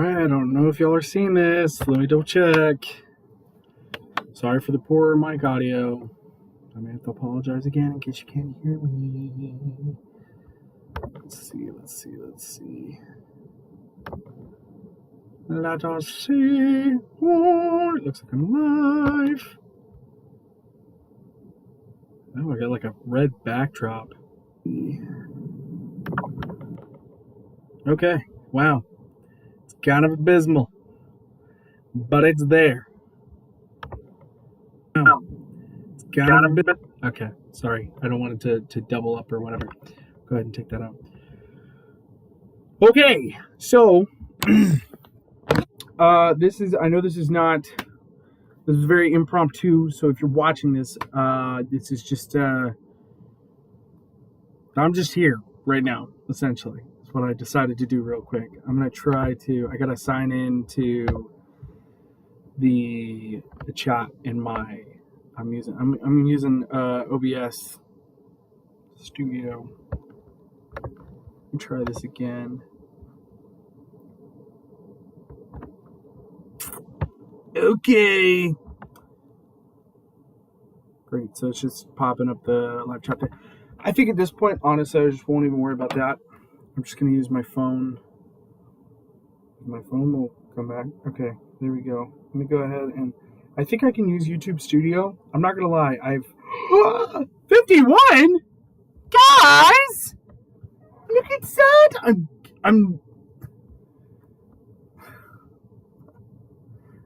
Alright, I don't know if y'all are seeing this. Let me double check. Sorry for the poor mic audio. I may have to apologize again in case you can't hear me. Let's see. Let us see. Oh, it looks like I'm live. Oh, I got like a red backdrop. Okay, wow. It's kind of abysmal, but it's there. Oh, it's kind of a bit. Okay, sorry. I don't want it to double up or whatever. Go ahead and take that out. Okay, so this is very impromptu. So if you're watching this, this is just I'm just here right now, essentially. That's what I decided to do real quick. I'm gonna try to. I gotta sign in to the chat in my. I'm using OBS Studio. Let me try this again. Okay. Great. So it's just popping up the live chat there. I think at this point, honestly, I just won't even worry about that. I'm just going to use my phone. My phone will come back. Okay, there we go. Let me go ahead and I think I can use YouTube Studio. I'm not going to lie. I've 51 guys. Look at that. I'm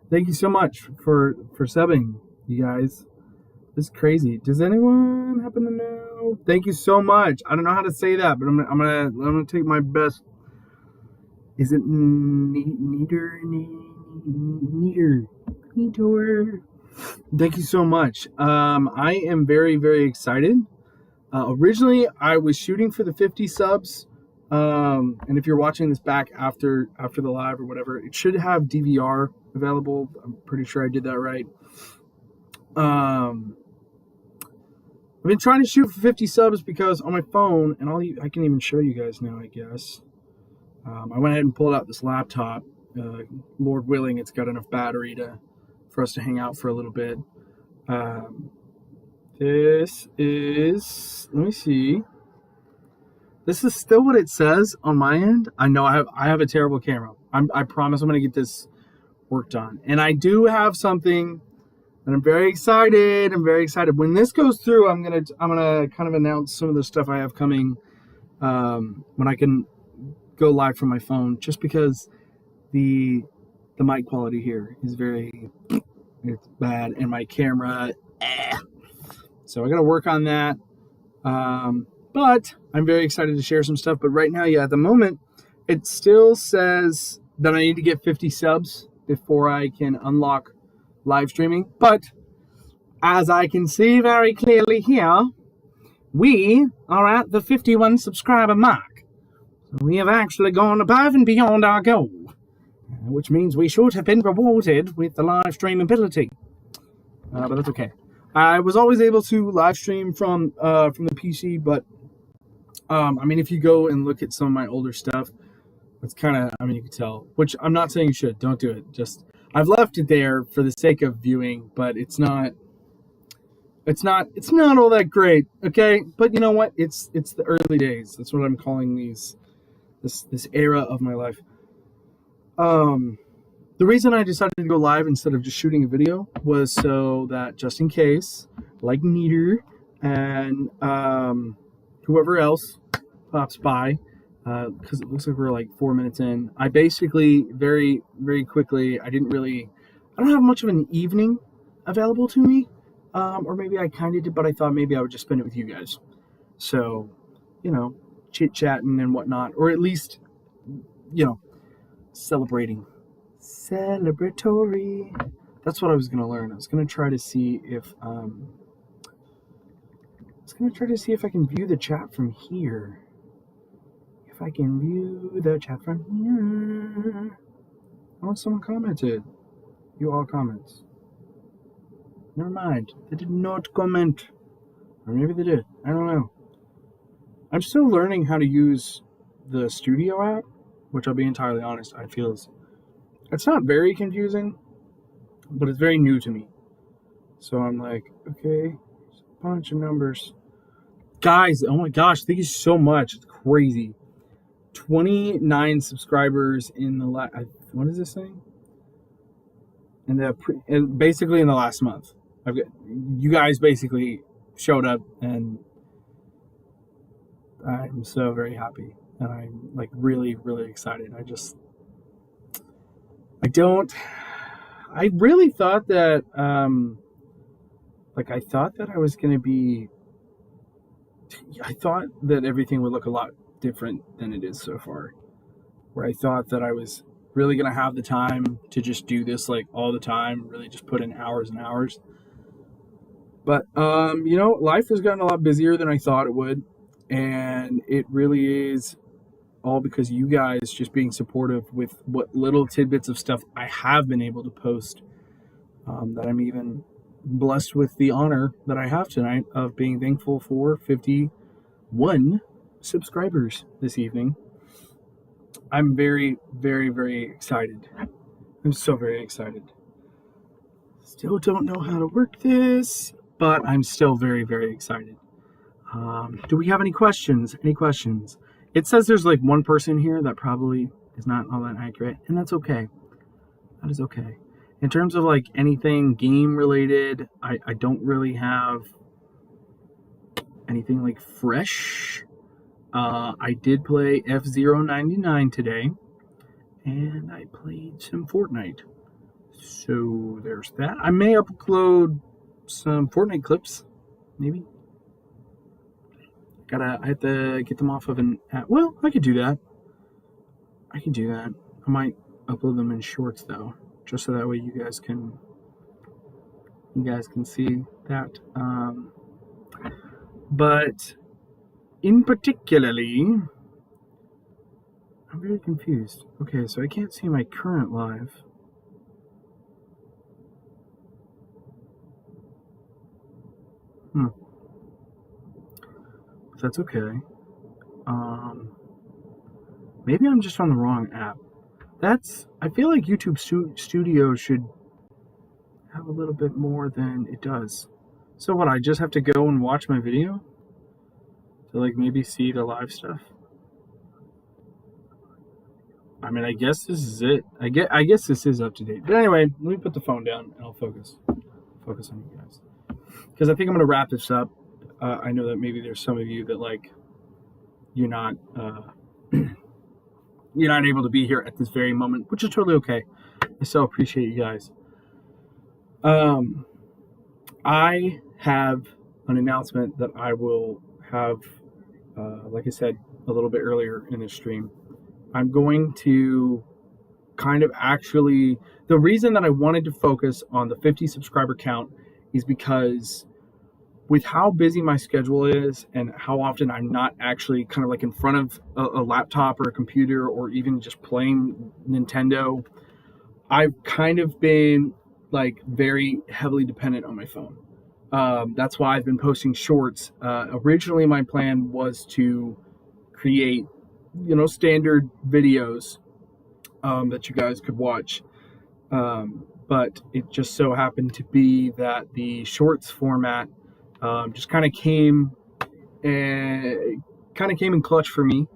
Thank you so much for subbing, you guys. This is crazy. Does anyone happen to know? Thank you so much. I don't know how to say that, but I'm gonna take my best. Is it neater? Thank you so much. I am very, very excited. Originally, I was shooting for the 50 subs. And if you're watching this back after the live or whatever, it should have DVR available. I'm pretty sure I did that right. I've been trying to shoot for 50 subs because on my phone, and I can even show you guys now, I guess. I went ahead and pulled out this laptop. Lord willing, it's got enough battery for us to hang out for a little bit. This is, let me see. This is still what it says on my end. I know I have a terrible camera. I promise I'm going to get this worked on. And I do have something that I'm very excited. When this goes through, I'm gonna kind of announce some of the stuff I have coming when I can go live from my phone. Just because the mic quality here is it's bad, and my camera. So I got to work on that. But I'm very excited to share some stuff. But right now, at the moment, it still says that I need to get 50 subs before I can unlock live streaming. But as I can see very clearly here, we are at the 51 subscriber mark. We have actually gone above and beyond our goal, which means we should have been rewarded with the live stream ability. But that's okay. I was always able to live stream from the PC, but if you go and look at some of my older stuff, it's kind of, you can tell, which I'm not saying you should. Don't do it. Just, I've left it there for the sake of viewing, but it's not all that great, okay? But you know what? It's the early days. That's what I'm calling this era of my life. The reason I decided to go live instead of just shooting a video was so that just in case, like Neater and whoever else pops by, because it looks like we're like 4 minutes in. I basically very, very quickly, I don't have much of an evening available to me, or maybe I kind of did, but I thought maybe I would just spend it with you guys. So, chit-chatting and whatnot, or at least, celebrating. Celebratory. That's what I was going to learn. I was going to try to see if I can view the chat from here. If I can view the chat from here. Oh, someone commented. You all comments. Never mind. They did not comment. Or maybe they did. I don't know. I'm still learning how to use the Studio app, which I'll be entirely honest, I feel is It's not very confusing, but it's very new to me. So I'm like, okay, a bunch of numbers. Guys, oh my gosh, thank you so much. It's crazy. 29 subscribers in the what is this thing? Basically in the last month. You guys basically showed up, and I'm so very happy, and I'm like really, really excited. I really thought that, I thought that I thought that everything would look a lot different than it is so far. Where I thought that I was really going to have the time to just do this like all the time, really just put in hours and hours. But, life has gotten a lot busier than I thought it would. And it really is all because you guys just being supportive with what little tidbits of stuff I have been able to post, that I'm even blessed with the honor that I have tonight of being thankful for 51 subscribers this evening. I'm very, very, very excited. I'm so very excited. Still don't know how to work this, but I'm still very, very excited. Do we have any questions? Any questions? It says there's like one person here that probably is not all that accurate, and that's okay. That is okay. In terms of like anything game related, I don't really have anything like fresh. I did play F-Zero 99 today, and I played some Fortnite. So there's that. I may upload some Fortnite clips, maybe. I have to get them off of an app. Well, I could do that. I might upload them in shorts though, just so that way you guys can see that. But in particularly, I'm very confused. Okay, so I can't see my current live. That's okay. Maybe I'm just on the wrong app. I feel like YouTube Studio should have a little bit more than it does. So what, I just have to go and watch my video to like maybe see the live stuff? I mean, I guess this is it. I guess this is up to date. But anyway, let me put the phone down and I'll focus on you guys. Because I think I'm going to wrap this up. I know that maybe there's some of you that like you're not you're not able to be here at this very moment, which is totally okay. I still appreciate you guys. I have an announcement that I will have, like I said a little bit earlier in this stream. I'm going to kind of actually, the reason that I wanted to focus on the 50 subscriber count is because with how busy my schedule is and how often I'm not actually kind of like in front of a laptop or a computer or even just playing Nintendo, I've kind of been like very heavily dependent on my phone. That's why I've been posting shorts. Originally, my plan was to create, standard videos that you guys could watch. But it just so happened to be that the shorts format just kind of came in clutch for me,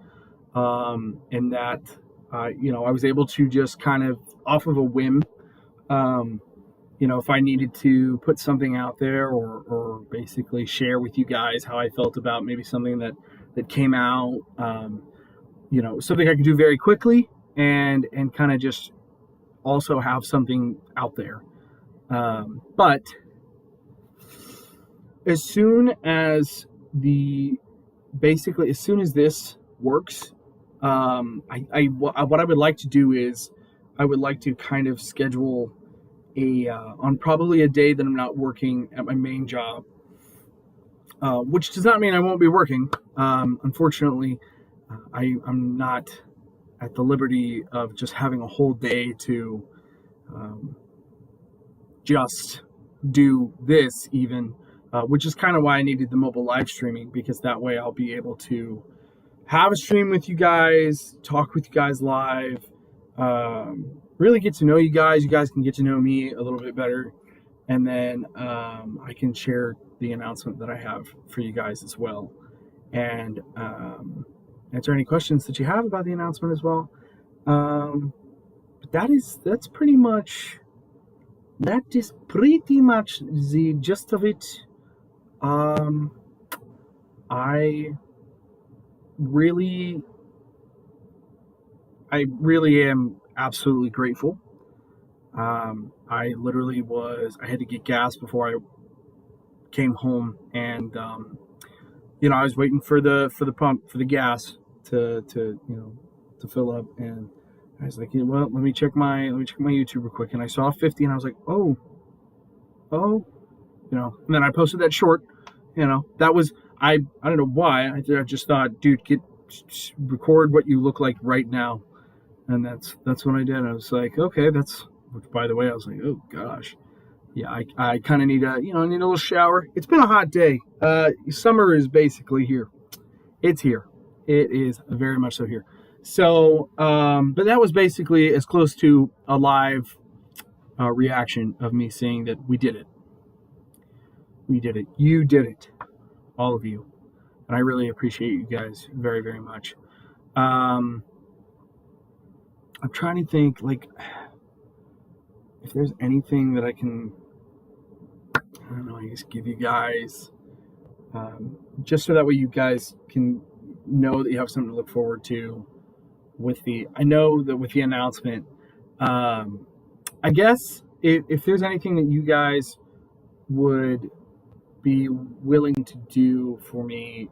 and that I was able to just kind of off of a whim, if I needed to put something out there or basically share with you guys how I felt about maybe something that came out, something I could do very quickly and kind of just also have something out there. But as soon as this works, what I would like to do is I would like to kind of schedule on probably a day that I'm not working at my main job, which does not mean I won't be working. Unfortunately, I'm not at the liberty of just having a whole day to just do this even, which is kind of why I needed the mobile live streaming, because that way I'll be able to have a stream with you guys, talk with you guys live, really get to know you guys. You guys can get to know me a little bit better. And then I can share the announcement that I have for you guys as well. And answer any questions that you have about the announcement as well. But that is pretty much the gist of it. I really am absolutely grateful. I literally I had to get gas before I came home, and I was waiting for the pump for the gas to fill up, and I was like, well, let me check my YouTube real quick, and I saw 50, and I was like, oh, and then I posted that short, that was I don't know why, I just thought, dude, record what you look like right now, and that's what I did. I was like, okay, which, by the way, I was like, oh gosh, yeah, I kind of need a little shower. It's been a hot day. Summer is basically here. It's here. It is very much so here. So, but that was basically as close to a live reaction of me saying that we did it. We did it. You did it. All of you. And I really appreciate you guys very, very much. I'm trying to think, like, if there's anything that I can, I don't know, I guess give you guys, just so that way you guys can know that you have something to look forward to I know that with the announcement, I guess if there's anything that you guys would be willing to do for me,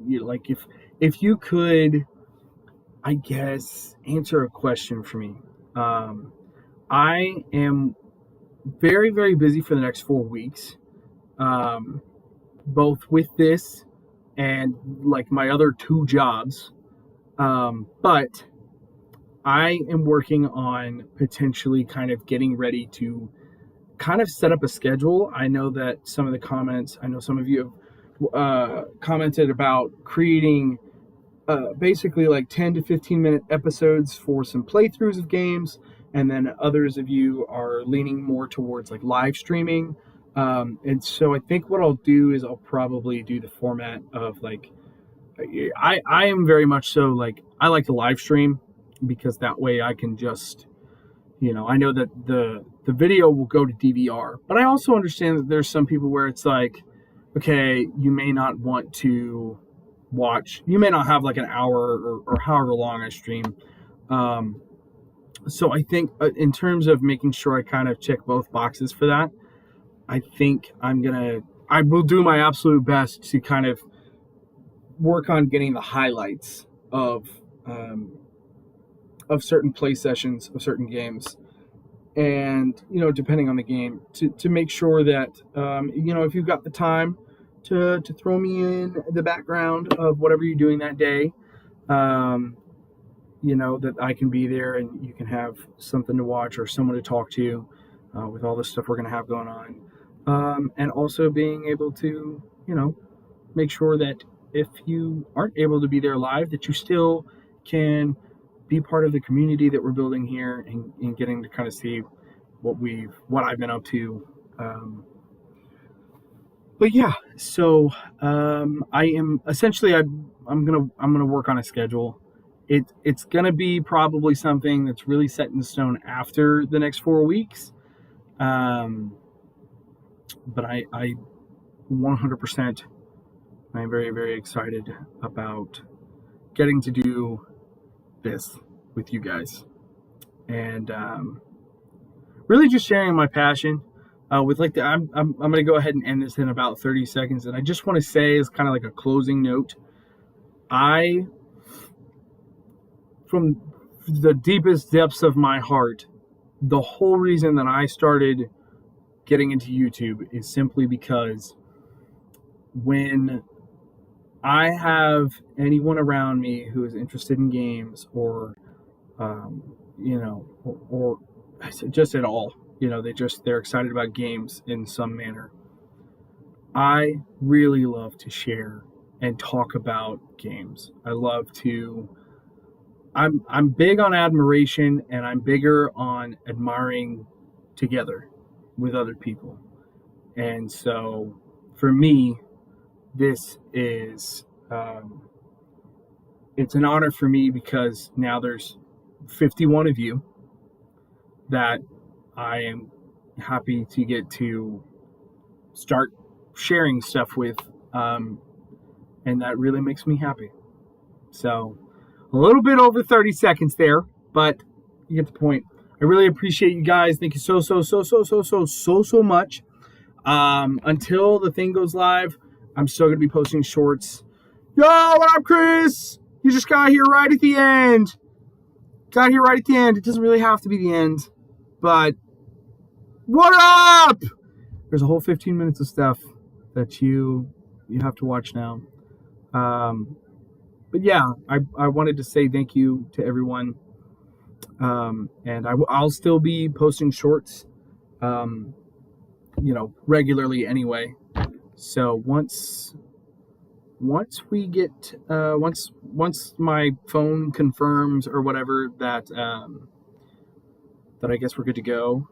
like if you could, I guess, answer a question for me. I am very, very busy for the next 4 weeks, both with this and like my other 2 jobs. But I am working on potentially kind of getting ready to kind of set up a schedule. I know that some of you have commented about creating basically like 10 to 15 minute episodes for some playthroughs of games, and then others of you are leaning more towards like live streaming. And so I think what I'll do is I'll probably do the format of like, I am very much so like, I like to live stream because that way I can just, I know that the video will go to DVR, but I also understand that there's some people where it's like, okay, you may not want to you may not have like an hour or however long I stream. So I think in terms of making sure I kind of check both boxes for that, I think I will do my absolute best to kind of work on getting the highlights of certain play sessions of certain games, and depending on the game, to make sure that if you've got the time to throw me in the background of whatever you're doing that day, that I can be there and you can have something to watch or someone to talk to with all the stuff we're going to have going on, and also being able to make sure that if you aren't able to be there live, that you still can be part of the community that we're building here, and getting to kind of see what I've been up to. But yeah, so I am essentially I'm gonna work on a schedule. It's gonna be probably something that's really set in stone after the next 4 weeks. But I 100%, I'm very, very excited about getting to do this with you guys, and really just sharing my passion with like I'm going to go ahead and end this in about 30 seconds. And I just want to say, as kind of like a closing note, from the deepest depths of my heart, the whole reason that I started getting into YouTube is simply because when I have anyone around me who is interested in games, or or just at all, they're excited about games in some manner, I really love to share and talk about games. I'm big on admiration, and I'm bigger on admiring together with other people. And so for me, this is it's an honor for me because now there's 51 of you that I am happy to get to start sharing stuff with, and that really makes me happy. So a little bit over 30 seconds there, but you get the point. I really appreciate you guys. Thank you so much. Until the thing goes live, I'm still gonna be posting shorts. Yo, what up, Chris? You just got here right at the end. It doesn't really have to be the end, but what up? There's a whole 15 minutes of stuff that you have to watch now. But yeah, I wanted to say thank you to everyone. And I'll still be posting shorts, regularly anyway. So once we get once my phone confirms or whatever that I guess we're good to go.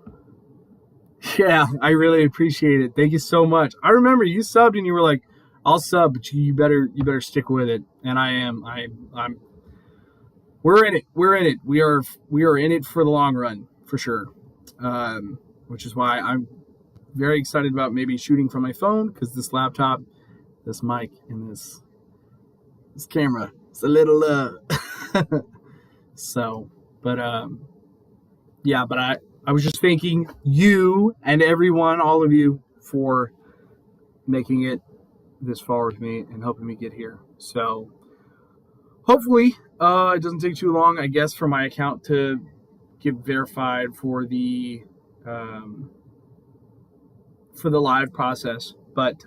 Yeah, I really appreciate it. Thank you so much. I remember you subbed and you were like, "I'll sub, but you better stick with it." And I am. I'm. We're in it. We are in it for the long run for sure. Which is why I'm very excited about maybe shooting from my phone, because this laptop, this mic, and this camera, it's a little so. But yeah. But I was just thanking you and everyone, all of you, for making it this far with me and helping me get here. So hopefully it doesn't take too long, I guess, for my account to get verified for the live process. But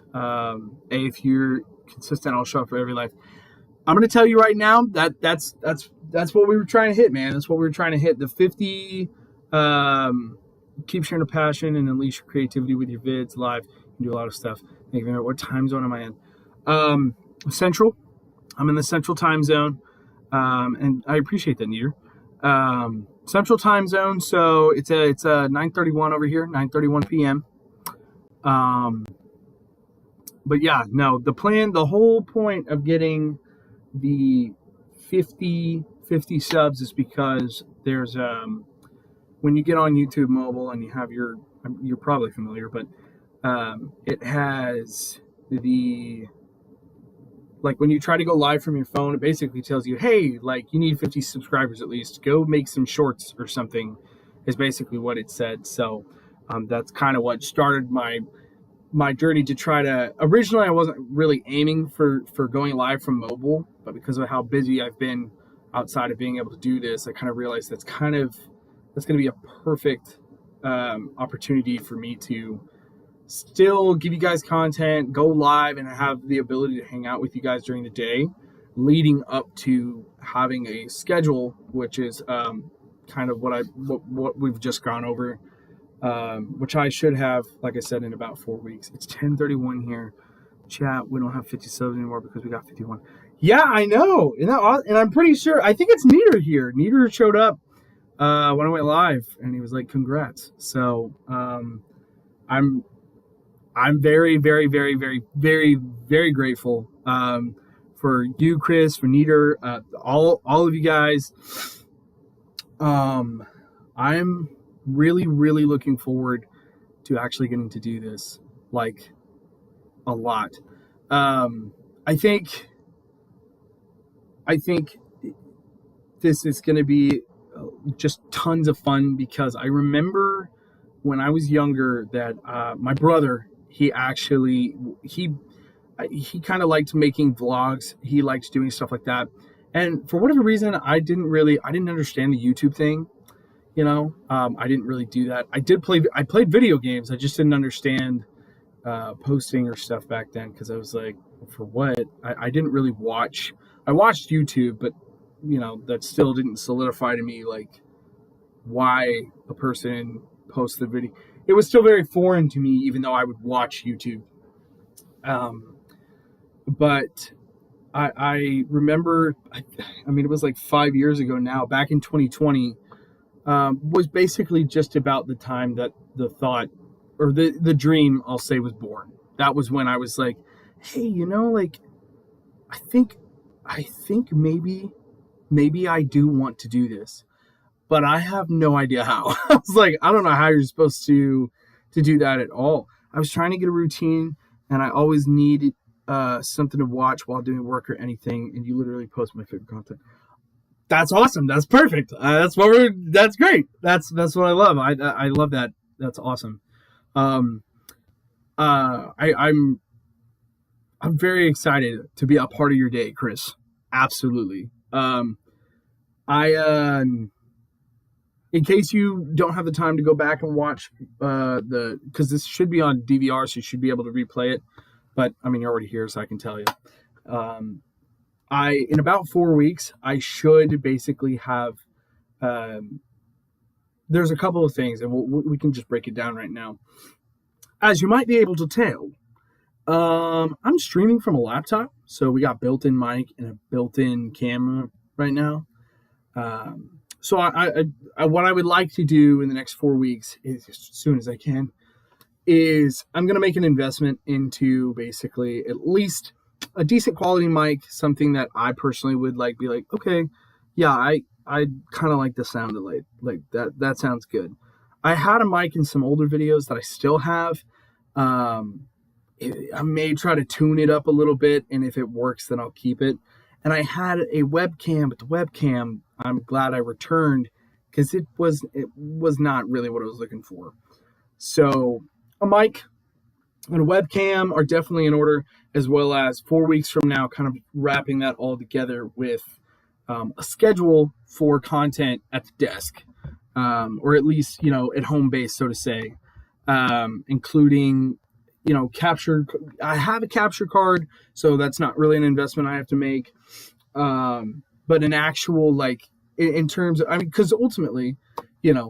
if you're consistent, I'll show up for every live. I'm going to tell you right now that's what we were trying to hit, man. That's what we were trying to hit. The 50. Keep sharing a passion and unleash your creativity with your vids live. You can do a lot of stuff. Thank you. What time zone am I in? Central. I'm in the Central time zone, and I appreciate that, Neater. Central time zone. So it's 9:31 over here, 9:31 p.m. But yeah, no. The whole point of getting the 50 subs is because there's when you get on YouTube mobile and you have you're probably familiar, but it has when you try to go live from your phone, it basically tells you, hey, you need 50 subscribers at least. Go make some shorts or something, is basically what it said. So that's kind of what started my journey to try to. Originally, I wasn't really aiming for going live from mobile, but because of how busy I've been outside of being able to do this, I kind of realized that's going to be a perfect opportunity for me to still give you guys content, go live, and have the ability to hang out with you guys during the day, leading up to having a schedule, which is kind of what we've just gone over, which I should have, like I said, in about 4 weeks. It's 10:31 here. Chat, we don't have 50 subs anymore because we got 51. Yeah, I know. And I'm pretty sure, I think it's Neater here. Neater showed up when I went live, and he was like, congrats. So I'm very, very, very, very, very, very grateful for you, Chris, for Neater, all of you guys. I'm really, really looking forward to actually getting to do this, a lot. I think this is going to be just tons of fun, because I remember when I was younger that my brother, he kind of liked making vlogs. He liked doing stuff like that. And for whatever reason, I didn't understand the YouTube thing. I didn't really do that. I played video games. I just didn't understand posting or stuff back then, because I was like, for what? I didn't really watch. I watched YouTube, but that still didn't solidify to me why a person posts the video. It was still very foreign to me, even though I would watch YouTube. But I remember, I mean, it was like 5 years ago now, back in 2020, was basically just about the time that the thought or the dream, I'll say, was born. That was when I was like, hey, like, I think, maybe I do want to do this, but I have no idea how. I was like, I don't know how you're supposed to do that at all. I was trying to get a routine, and I always needed something to watch while doing work or anything, and you literally post my favorite content. That's awesome. That's perfect. That's great. That's what I love. I love that. That's awesome. I'm very excited to be a part of your day, Chris. Absolutely. In case you don't have the time to go back and watch because this should be on DVR, so you should be able to replay it. But I mean, you're already here, so I can tell you. In about 4 weeks, I should basically have. There's a couple of things, and we can just break it down right now. As you might be able to tell, I'm streaming from a laptop, so we got built-in mic and a built-in camera right now. So I what I would like to do in the next 4 weeks, is, as soon as I can, is I'm going to make an investment into basically at least a decent quality mic, something that I personally would be like, okay, yeah, I kind of like the sound of it. Like that sounds good. I had a mic in some older videos that I still have. I may try to tune it up a little bit, and if it works, then I'll keep it. And I had a webcam, but the webcam, I'm glad I returned because it was not really what I was looking for. So a mic and a webcam are definitely in order, as well as 4 weeks from now, kind of wrapping that all together with a schedule for content at the desk, or at least, at home base, so to say, including, capture. I have a capture card, so that's not really an investment I have to make. But an actual, in terms of, because ultimately, I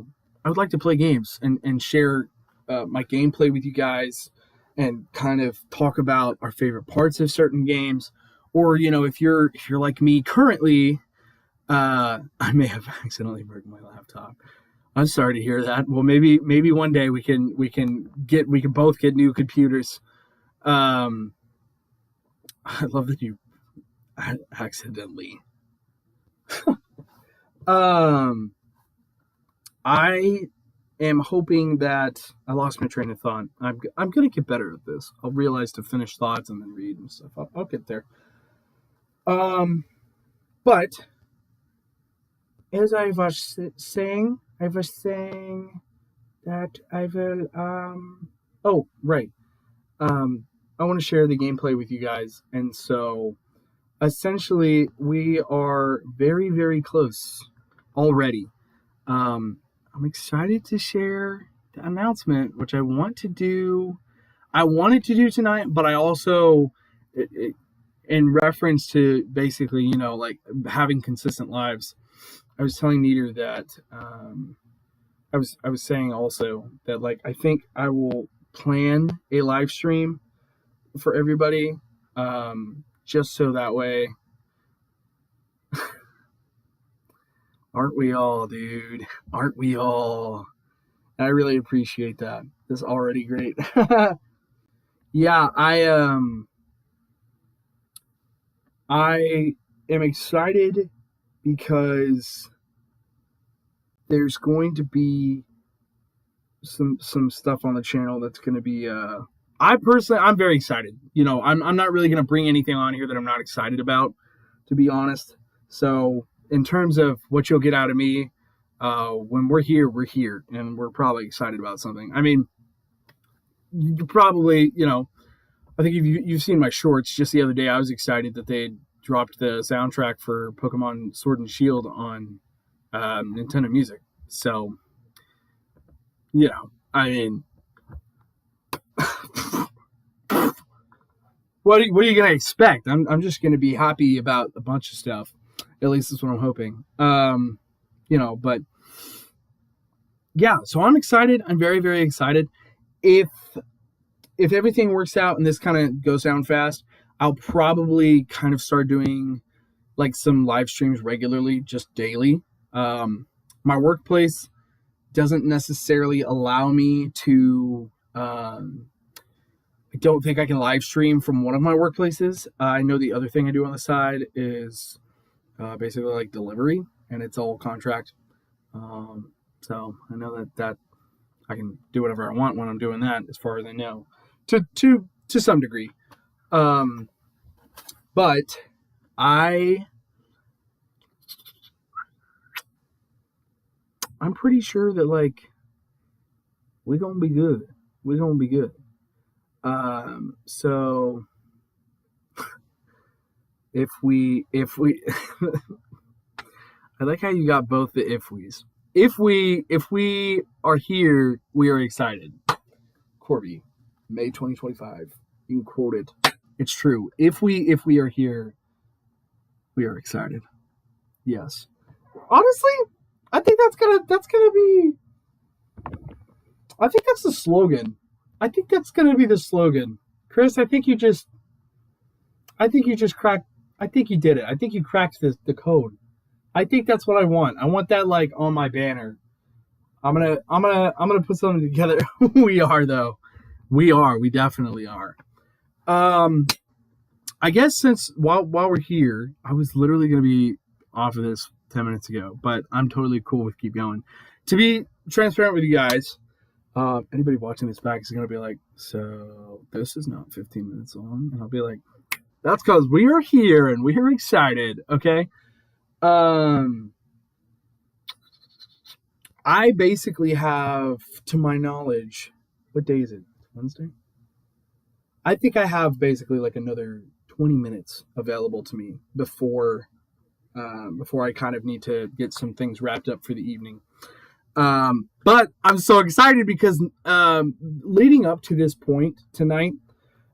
would like to play games and share my gameplay with you guys and kind of talk about our favorite parts of certain games. Or, if you're like me currently, I may have accidentally broken my laptop. I'm sorry to hear that. Well, maybe one day we can both get new computers. I love that you accidentally. I am hoping that I lost my train of thought. I'm gonna get better at this. I'll realize to finish thoughts and then read and stuff. I'll get there. But as I was saying that I will. Oh, right. I want to share the gameplay with you guys, and so essentially we are very, very close already. I'm excited to share the announcement, which I wanted to do tonight, but I also, in reference to basically, having consistent lives, I was telling Nieder that I was saying also that I think I will plan a live stream for everybody, just so that way. Aren't we all, dude? Aren't we all? And I really appreciate that. That's already great. Yeah, I am excited because there's going to be some stuff on the channel that's going to be I'm very excited. I'm not really going to bring anything on here that I'm not excited about, to be honest. So in terms of what you'll get out of me, when we're here, and we're probably excited about something. I mean, you probably, I think you've seen my shorts. Just the other day, I was excited that they dropped the soundtrack for Pokemon Sword and Shield on Nintendo Music. So, I mean, what are you gonna expect? I'm just gonna be happy about a bunch of stuff. At least that's what I'm hoping. But yeah, so I'm excited. I'm very, very excited. If everything works out and this kind of goes down fast, I'll probably kind of start doing like some live streams regularly, just daily. My workplace doesn't necessarily allow me to. I don't think I can live stream from one of my workplaces. I know the other thing I do on the side is basically like delivery, and it's all contract. So I know that I can do whatever I want when I'm doing that, as far as I know, to some degree. But I'm pretty sure that like we're gonna be good. We're gonna be good. So if we I like how you got both the if we's. If we are here, we are excited. Corby, May 2025. You can quote it. It's true. If we are here, we are excited. Yes. Honestly, I think that's gonna be. I think that's the slogan. I think that's gonna be the slogan. Chris, I think you just cracked. I think you did it. I think you cracked the code. I think that's what I want. I want that like on my banner. I'm gonna put something together. We are though. We are. We definitely are. I guess since while we're here, I was literally gonna be off of this 10 minutes ago, but I'm totally cool with keep going. To be transparent with you guys, anybody watching this back is gonna be like, so this is not 15 minutes long, and I'll be like, that's because we are here and we are excited. Okay. I basically have, to my knowledge, what day is it? Wednesday? I think I have basically like another 20 minutes available to me before I kind of need to get some things wrapped up for the evening. But I'm so excited because leading up to this point tonight,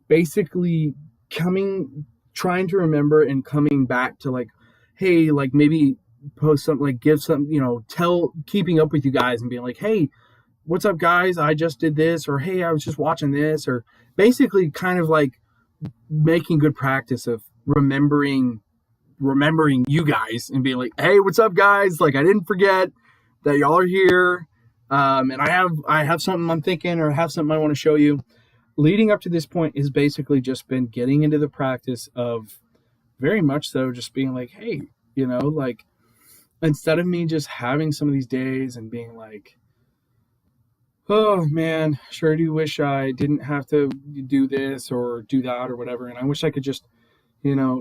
basically trying to remember and coming back to like, hey, like maybe post something, like give some, keeping up with you guys and being like, hey, what's up guys? I just did this, or hey, I was just watching this, or basically kind of like making good practice of remembering you guys and being like, hey, what's up guys? Like I didn't forget that y'all are here. And I have something I'm thinking, or have something I want to show you. Leading up to this point has basically just been getting into the practice of very much so just being like, hey, like instead of me just having some of these days and being like, oh man, sure do wish I didn't have to do this or do that or whatever. And I wish I could just,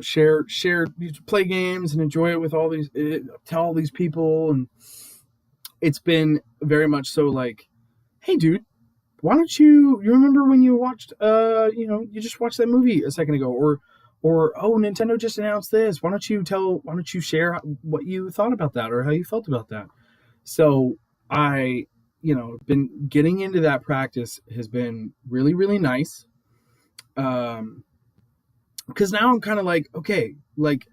share, play games and enjoy it with tell all these people. And it's been very much so like, hey dude, why don't you remember when you watched, you just watched that movie a second ago, or oh, Nintendo just announced this. Why don't you share what you thought about that or how you felt about that? So I, been getting into that practice has been really, really nice. Because now I'm kind of like, okay, like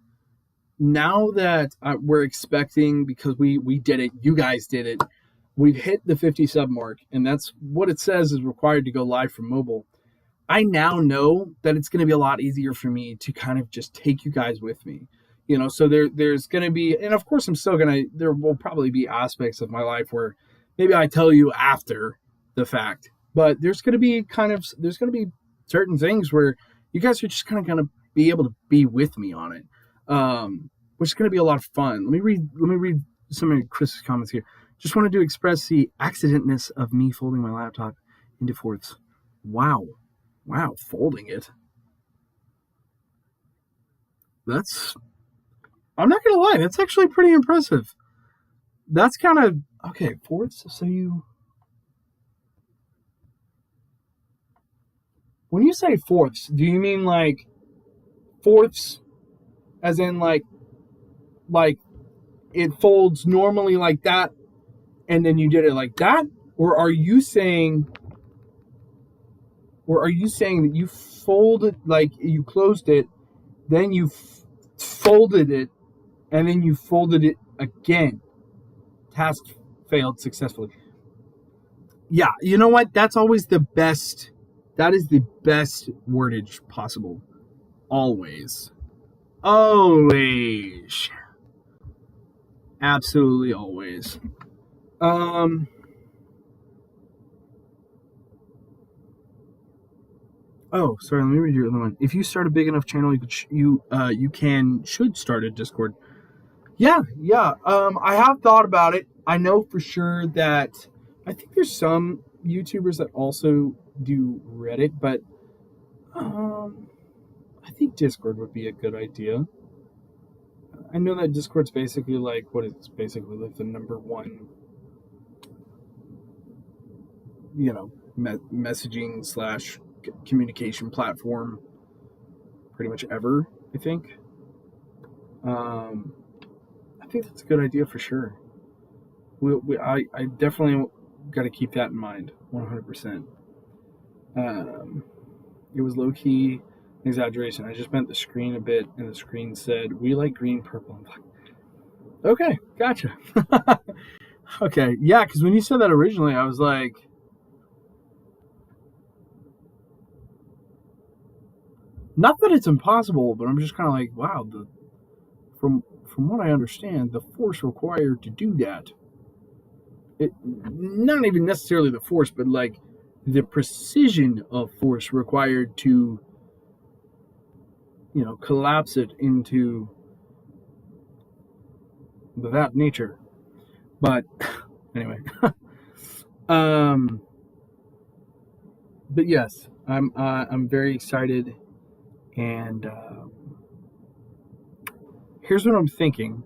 now that we're expecting, because we did it, you guys did it, we've hit the 50 sub mark, and that's what it says is required to go live from mobile. I now know that it's going to be a lot easier for me to kind of just take you guys with me, so there's going to be, and of course there will probably be aspects of my life where maybe I tell you after the fact, but there's going to be certain things where you guys are just kind of going to be able to be with me on it, which is going to be a lot of fun. Let me read some of Chris's comments here. Just wanted to express the accidentness of me folding my laptop into fourths. Wow, folding it. I'm not going to lie, that's actually pretty impressive. That's kind of, okay, fourths, so when you say fourths, do you mean like fourths as in like it folds normally like that, and then you did it like that? Or are you saying that you folded, like you closed it, then you folded it, and then you folded it again? Task failed successfully. Yeah, you know what? That's always the best. That is the best wordage possible. always. Always. Absolutely always. Oh, sorry. Let me read your other one. If you start a big enough channel, you should start a Discord. Yeah. I have thought about it. I know for sure that I think there's some YouTubers that also do Reddit, but I think Discord would be a good idea. I know that Discord's basically like basically like the number one, messaging / communication platform pretty much ever, I think. I think that's a good idea for sure. I definitely got to keep that in mind, 100%. It was low key exaggeration. I just bent the screen a bit, and the screen said, "We like green, purple, and black." Okay, gotcha. Okay, yeah, because when you said that originally, I was like, not that it's impossible, but I'm just kind of like, wow. From what I understand, the force required to do that, not even necessarily the force, but like the precision of force required to, collapse it into that nature. But anyway, but yes, I'm very excited, and here's what I'm thinking.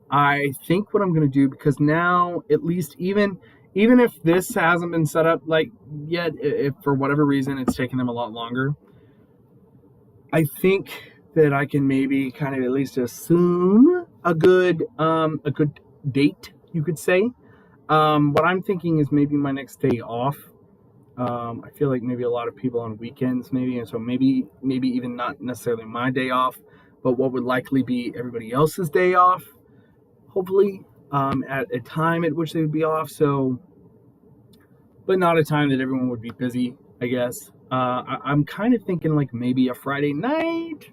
I think what I'm going to do, because now at least even if this hasn't been set up like yet, if for whatever reason it's taking them a lot longer, I think that I can maybe kind of at least assume a good date, you could say. What I'm thinking is maybe my next day off. I feel like maybe a lot of people on weekends, and so maybe even not necessarily my day off, but what would likely be everybody else's day off. Hopefully, at a time at which they would be off. So, but not a time that everyone would be busy, I guess. I'm kind of thinking like maybe a Friday night.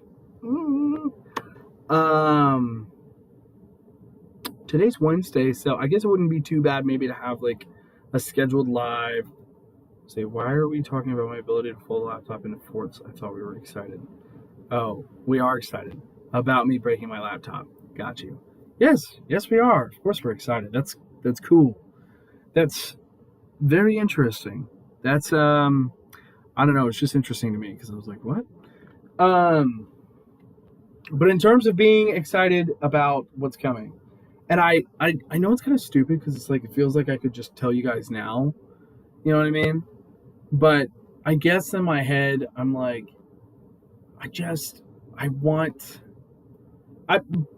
Today's Wednesday, so I guess it wouldn't be too bad maybe to have like a scheduled live. Say, why are we talking about my ability to fold a laptop into fourths? I thought we were excited. Oh, we are excited about me breaking my laptop. Got you. Yes, we are. Of course we're excited. That's cool. That's very interesting. That's I don't know, it's just interesting to me because I was like, what? But in terms of being excited about what's coming, and I know it's kind of stupid because it's like it feels like I could just tell you guys now. You know what I mean? But I guess in my head I'm like,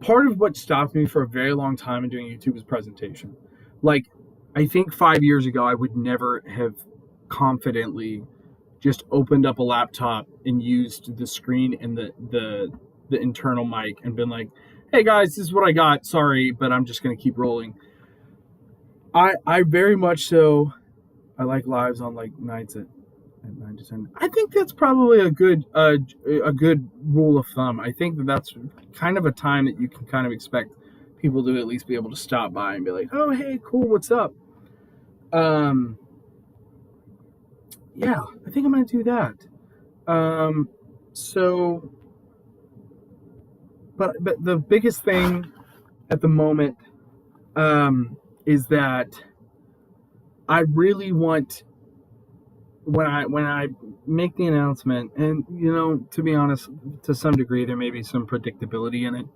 part of what stopped me for a very long time in doing YouTube is presentation. Like, I think 5 years ago, I would never have confidently just opened up a laptop and used the screen and the internal mic and been like, "Hey guys, this is what I got. Sorry, but I'm just gonna keep rolling." I very much so. I like lives on like nights at 9 to 10. I think that's probably a good rule of thumb. I think that's kind of a time that you can kind of expect people to at least be able to stop by and be like, "Oh, hey, cool, what's up?" Yeah, I think I'm gonna do that. So, but the biggest thing at the moment is that I really want, when I make the announcement, and to be honest, to some degree there may be some predictability in it,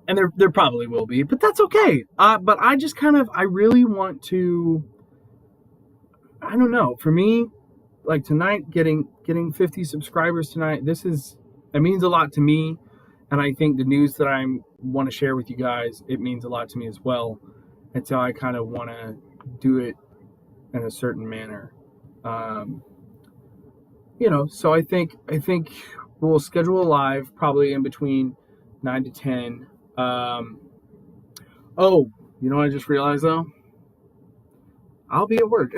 and there probably will be, but that's okay. But I just I really want to, I don't know, for me, like tonight, getting 50 subscribers tonight, it means a lot to me, and I think the news that I want to share with you guys, it means a lot to me as well, and so I kind of want to do it in a certain manner. So I think we'll schedule a live probably in between 9 to 10. Oh, you know what I just realized though? I'll be at work.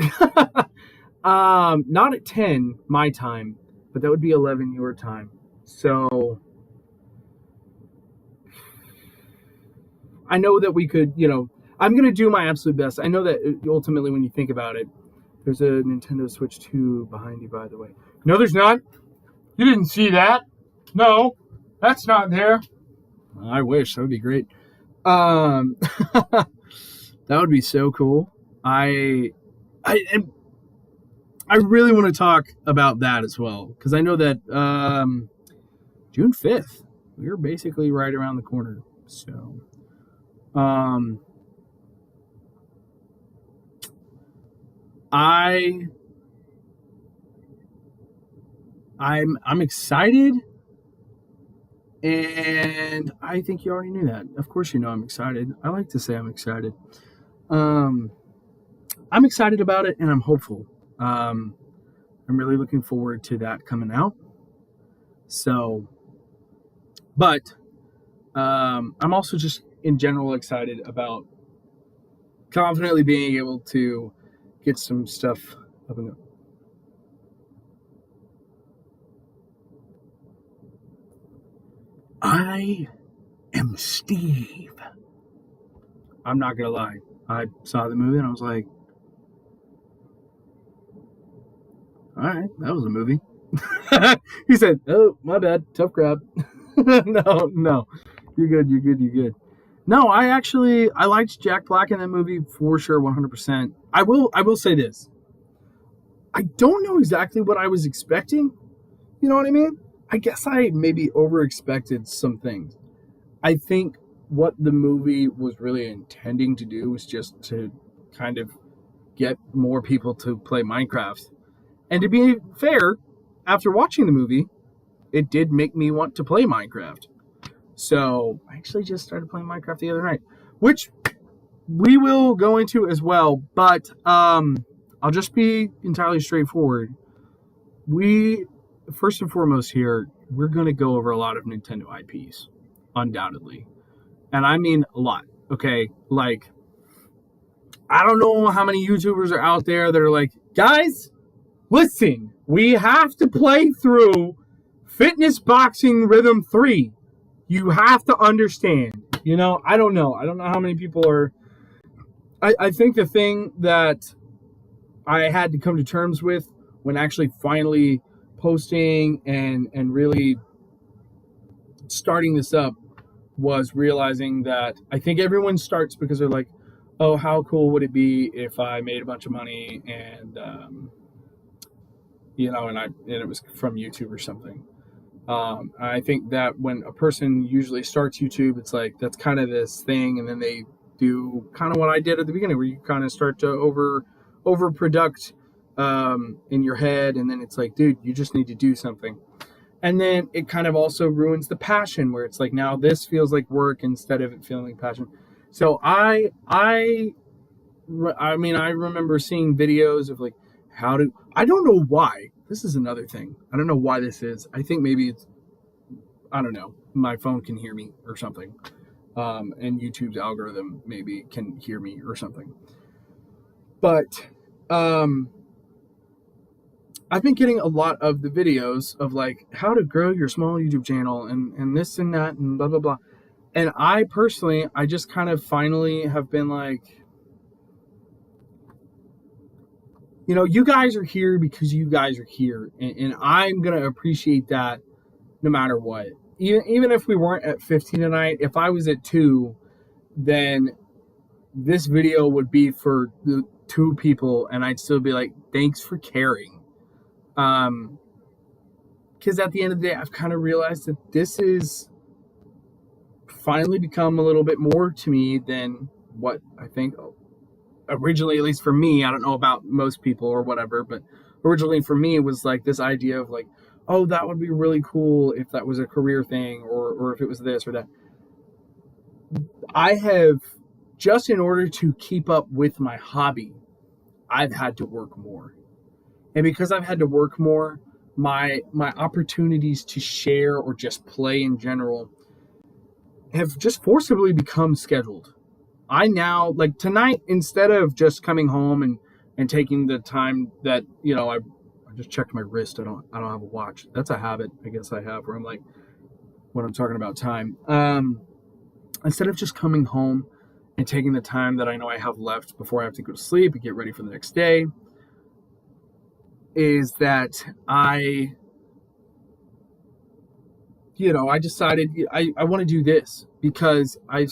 Not at 10 my time, but that would be 11 your time. So I know that we could, I'm going to do my absolute best. I know that ultimately when you think about it, there's a Nintendo Switch 2 behind you, by the way. No, there's not. You didn't see that. No, that's not there. I wish. That would be great. That would be so cool. I really want to talk about that as well, because I know that June 5th, we're basically right around the corner. So, I'm excited, and I think you already knew that. Of course, you know I'm excited. I like to say I'm excited. I'm excited about it, and I'm hopeful. I'm really looking forward to that coming out. So, but I'm also just in general excited about confidently being able to get some stuff up and going. I am Steve. I'm not gonna lie. I saw the movie and I was like, all right, that was a movie. He said, oh, my bad, tough crowd. No, you're good. No, I liked Jack Black in that movie for sure, 100%. I will say this. I don't know exactly what I was expecting. You know what I mean? I guess I maybe over-expected some things. I think what the movie was really intending to do was just to kind of get more people to play Minecraft. And to be fair, after watching the movie, it did make me want to play Minecraft. So I actually just started playing Minecraft the other night, which we will go into as well. But I'll just be entirely straightforward. First and foremost here, we're going to go over a lot of Nintendo IPs, undoubtedly. And I mean a lot, okay? Like, I don't know how many YouTubers are out there that are like, guys, listen, we have to play through Fitness Boxing Rhythm 3. You have to understand. I don't know. I don't know how many people are. I think the thing that I had to come to terms with when actually finally posting and really starting this up was realizing that I think everyone starts because they're like, oh, how cool would it be if I made a bunch of money and and it was from YouTube or something. I think that when a person usually starts YouTube, it's like that's kind of this thing, and then they do kind of what I did at the beginning, where you kind of start to overproduct in your head, and then it's like, dude, you just need to do something. And then it kind of also ruins the passion, where it's like now this feels like work instead of it feeling like passion. So I remember seeing videos of like I don't know why. This is another thing. I don't know why this is. I think maybe I don't know. My phone can hear me or something. And YouTube's algorithm maybe can hear me or something. But I've been getting a lot of the videos of like how to grow your small YouTube channel and this and that and blah, blah, blah. And I personally, I just kind of finally have been like, you guys are here because you guys are here. And I'm going to appreciate that no matter what. Even if we weren't at 15 tonight, if I was at 2, then this video would be for the 2 people. And I'd still be like, thanks for caring. Because at the end of the day, I've kind of realized that this is finally become a little bit more to me than what I think originally, at least for me. I don't know about most people or whatever, but originally for me, it was like this idea of like, oh, that would be really cool if that was a career thing or if it was this or that. I have, just in order to keep up with my hobby, I've had to work more. And because I've had to work more, my opportunities to share or just play in general have just forcibly become scheduled. I now, like tonight, instead of just coming home and and taking the time that, I just checked my wrist. I don't have a watch. That's a habit I guess I have where I'm like, when I'm talking about time. Instead of just coming home and taking the time that I know I have left before I have to go to sleep and get ready for the next day, is that I decided I want to do this because I've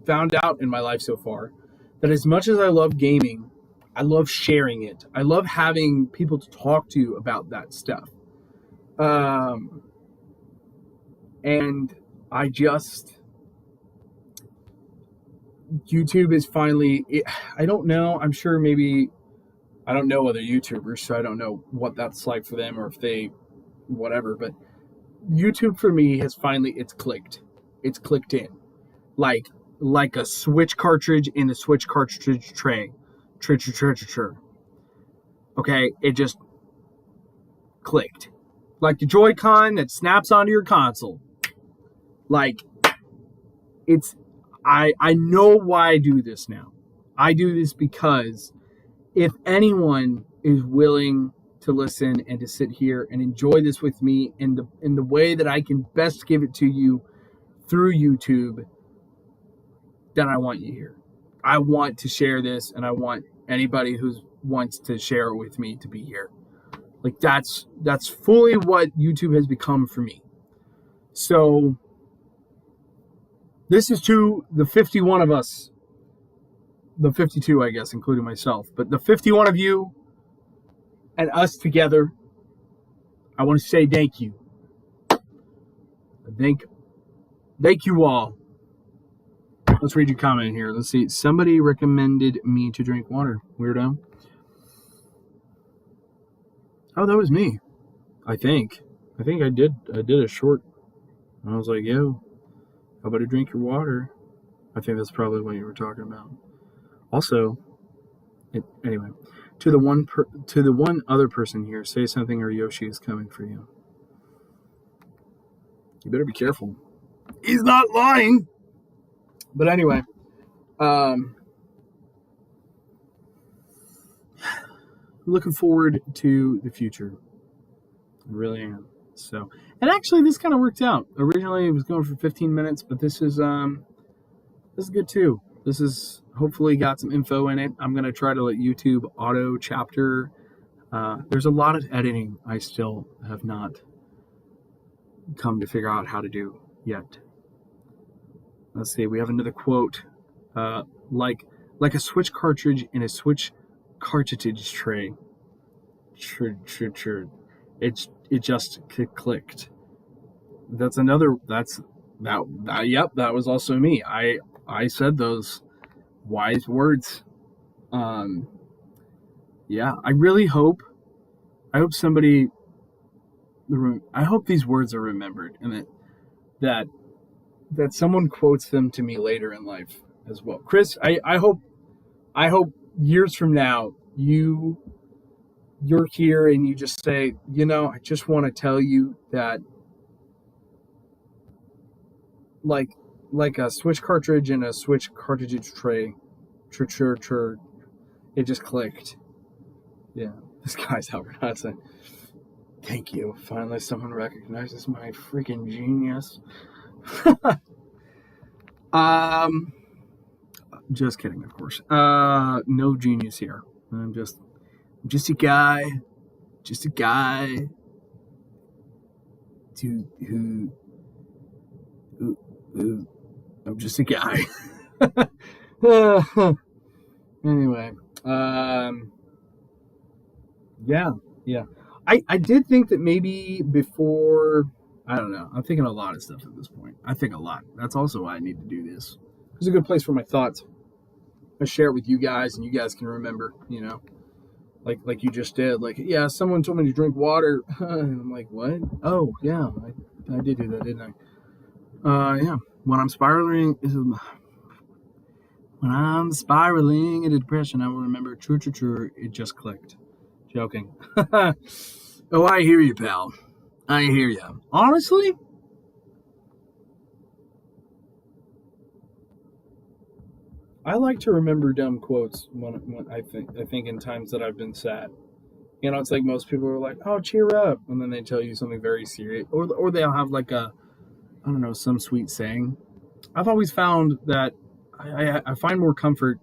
found out in my life so far that as much as I love gaming, I love sharing it. I love having people to talk to about that stuff. And YouTube is finally, I don't know, I'm sure maybe, I don't know other YouTubers, so I don't know what that's like for them or if they, whatever, but YouTube for me has finally, it's clicked in. Like a Switch cartridge in the Switch cartridge tray. Okay, it just clicked. Like the Joy-Con that snaps onto your console. Like, I know why I do this now. I do this because if anyone is willing to listen and to sit here and enjoy this with me in the way that I can best give it to you through YouTube, then I want you here. I want to share this, and I want anybody who wants to share it with me to be here. Like, that's fully what YouTube has become for me. So this is to the 51 of us, the 52, I guess, including myself, but the 51 of you and us together, I want to say thank you. Thank you all. Let's read your comment here. Let's see. Somebody recommended me to drink water. Weirdo. Oh, that was me. I think I did a short. And I was like, yo, how about to drink your water? I think that's probably what you were talking about. Also, anyway, to the one other person here, say something or Yoshi is coming for you. You better be careful. He's not lying. But anyway, looking forward to the future. I really am. So, and actually, this kind of worked out. Originally, it was going for 15 minutes, but this is good too. This is hopefully got some info in it. I'm gonna try to let YouTube auto chapter. There's a lot of editing I still have not come to figure out how to do yet. Let's see. We have another quote. Like a Switch cartridge in a Switch cartridge tray. It just clicked. That's another. Yep. That was also me. I said those wise words. Yeah. I really hope. I hope somebody. I hope these words are remembered, and that someone quotes them to me later in life as well. Chris, I hope years from now you're here and you just say, I just want to tell you that like a Switch cartridge in a Switch cartridge tray, it just clicked. Yeah, this guy's Albert Hudson. Thank you. Finally, someone recognizes my freaking genius. Just kidding, of course. No genius here. I'm just a guy who I'm just a guy. Anyway, yeah. I did think that maybe before, I don't know. I'm thinking a lot of stuff at this point. I think a lot. That's also why I need to do this. It's a good place for my thoughts. I share it with you guys, and you guys can remember, like you just did. Like, yeah, someone told me to drink water. And I'm like, what? Oh, yeah, I did do that, didn't I? Yeah. When I'm spiraling into depression, I will remember, true, it just clicked. Joking. Oh, I hear you, pal. I hear you. Honestly, I like to remember dumb quotes when I think in times that I've been sad. You know, it's like most people are like, "Oh, cheer up," and then they tell you something very serious, or they'll have like a, I don't know, some sweet saying. I've always found that I find more comfort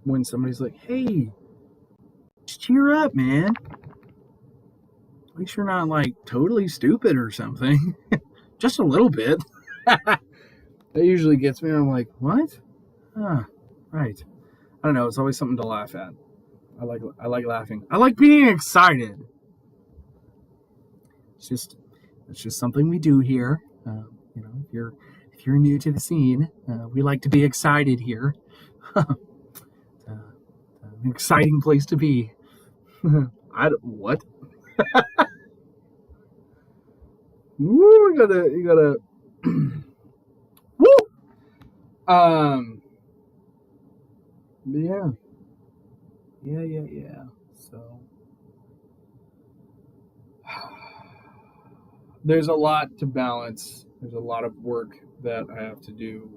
when somebody's like, "Hey, just cheer up, man. At least you're not like totally stupid or something. Just a little bit." That usually gets me. I'm like, "What? Ah, right." I don't know. It's always something to laugh at. I like laughing. I like being excited. It's just something we do here. You know, if you're new to the scene, we like to be excited here. An exciting place to be. What? Woo! You gotta. Woo! Yeah. Yeah. So there's a lot to balance. There's a lot of work that I have to do,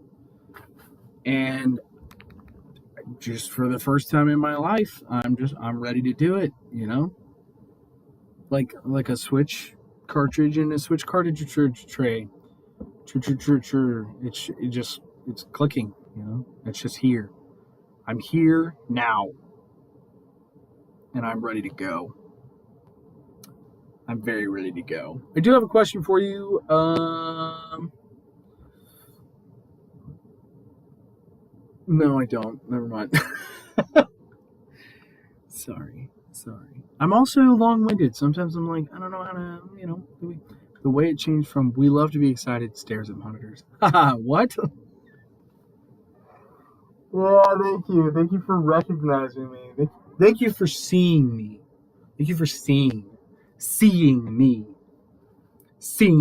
and just for the first time in my life, I'm ready to do it. You know, like a Switch cartridge in a Switch cartridge tray. It's clicking. You know, it's just here. I'm here now, and I'm ready to go. I'm very ready to go. I do have a question for you. No, I don't. Never mind. Sorry. I'm also long-winded. Sometimes I'm like, I don't know how to, you know, the way it changed from "we love to be excited" stares at monitors. Haha, what? Yeah, thank you. Thank you for recognizing me. Thank you for seeing me. Thank you for seeing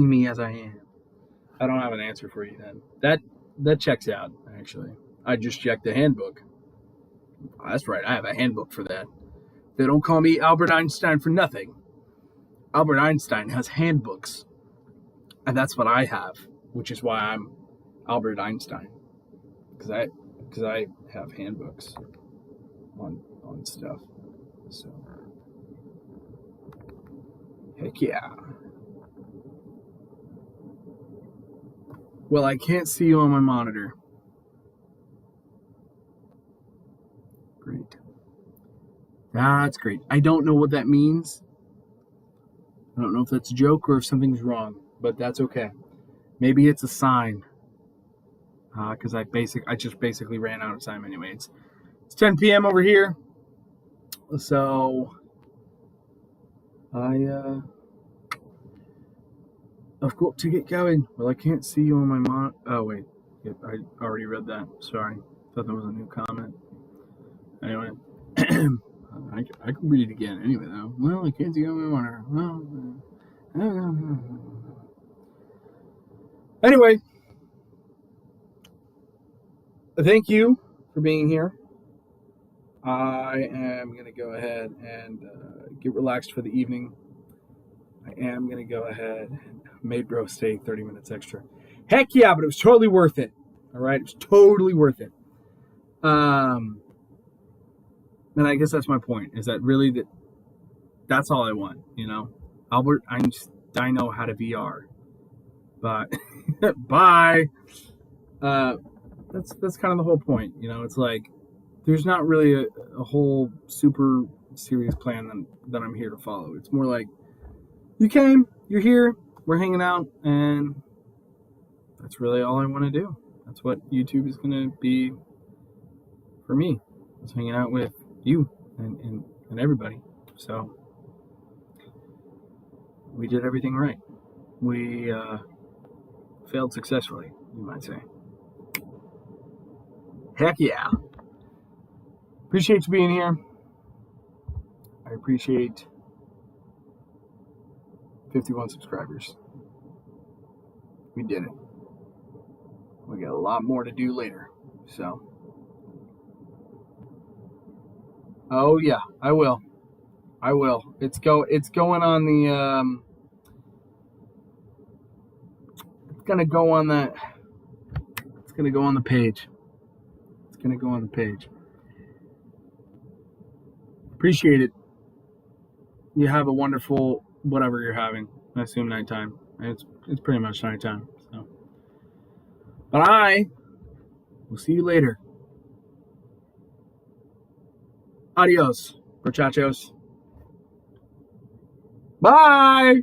me as I am. I don't have an answer for you then. That checks out, actually. I just checked the handbook. That's right, I have a handbook for that. They don't call me Albert Einstein for nothing. Albert Einstein has handbooks. And that's what I have, which is why I'm Albert Einstein. Because I have handbooks on stuff. So heck yeah. Well, I can't see you on my monitor. Great. That's great. I don't know what that means. I don't know if that's a joke or if something's wrong, but that's okay. Maybe it's a sign. Because I just basically ran out of time anyway. It's 10 p.m. over here, so I've got to get going. Well, I can't see you on my Oh wait, yep, I already read that. Sorry, thought that was a new comment. Anyway, I can read it again. Anyway, though, well, I can't see you on my monitor. Well, anyway, thank you for being here. I am going to go ahead and get relaxed for the evening. I am going to go ahead and made bro stay 30 minutes extra. Heck yeah, but it was totally worth it. All right? It was totally worth it. And I guess that's my point, is that really that's all I want, you know? Albert Einstein how to VR. But bye. That's kind of the whole point, you know? It's like there's not really a whole super serious plan that I'm here to follow. It's more like, you came, you're here, we're hanging out, and that's really all I want to do. That's what YouTube is going to be for me. It's hanging out with you and everybody. So we did everything right. We failed successfully, you might say. Heck yeah. Appreciate you being here. I appreciate 51 subscribers. We did it. We got a lot more to do later. So, oh yeah, I will. It's going on the it's gonna go on the page. It's going to go on the page. Appreciate it. You have a wonderful whatever you're having. I assume nighttime. It's pretty much nighttime. So, but I will see you later. Adios, muchachos. Bye.